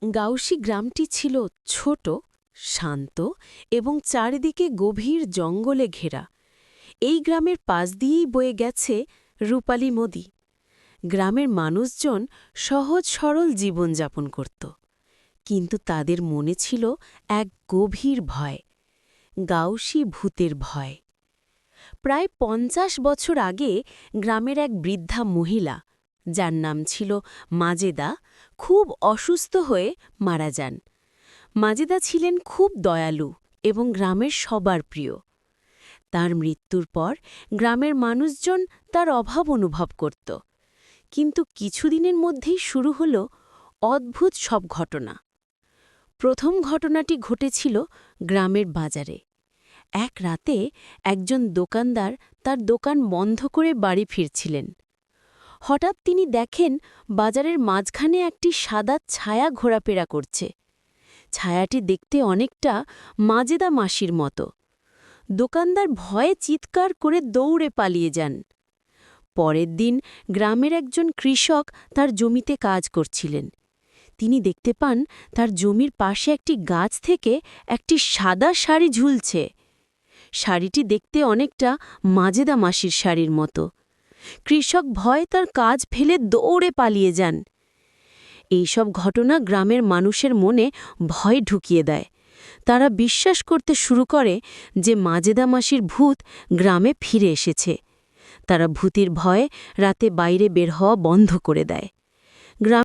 গাউসি গ্রামটি ছিল ছোট, শান্ত এবং চারিদিকে গভীর জঙ্গলে ঘেরা। এই গ্রামের পাশ দিয়েই বয়ে গেছে রূপালী নদী। গ্রামের মানুষজন সহজ সরল জীবনযাপন করত, কিন্তু তাদের মনে ছিল এক গভীর ভয়, গাউসি ভূতের ভয়। প্রায় ৫০ বছর আগে গ্রামের এক বৃদ্ধা মহিলা, যার নাম ছিল মাজেদা, খুব অসুস্থ হয়ে মারা যান। মাজেদা ছিলেন খুব দয়ালু এবং গ্রামের সবার প্রিয়। তার মৃত্যুর পর গ্রামের মানুষজন তার অভাব অনুভব করত, কিন্তু কিছুদিনের মধ্যেই শুরু হল অদ্ভুত সব ঘটনা। প্রথম ঘটনাটি ঘটেছিল গ্রামের বাজারে। এক রাতে একজন দোকানদার তার দোকান বন্ধ করে বাড়ি ফিরছিলেন। হঠাৎ তিনি দেখেন বাজারের মাঝখানে একটি সাদা ছায়া ঘোরাফেরা করছে। ছায়াটি দেখতে অনেকটা মাজেদা মাসির মতো। দোকানদার ভয়ে চিৎকার করে দৌড়ে পালিয়ে যান। পরের দিন গ্রামের একজন কৃষক তার জমিতে কাজ করছিলেন। তিনি দেখতে পান তার জমির পাশে একটি গাছ থেকে একটি সাদা শাড়ি ঝুলছে। শাড়িটি দেখতে অনেকটা মাজেদা মাসির শাড়ির মতো। কৃষক ভয়ে তার কাজ ফেলে দৌড়ে পালিয়ে যান। এইসব ঘটনা গ্রামের মানুষের মনে ভয় ঢুকিয়ে দেয়। তারা বিশ্বাস করতে শুরু করে যে মাজেদা মাসির ভূত গ্রামে ফিরে এসেছে। তারা ভূতের ভয়ে রাতে বাইরে বের হওয়া বন্ধ করে দেয়।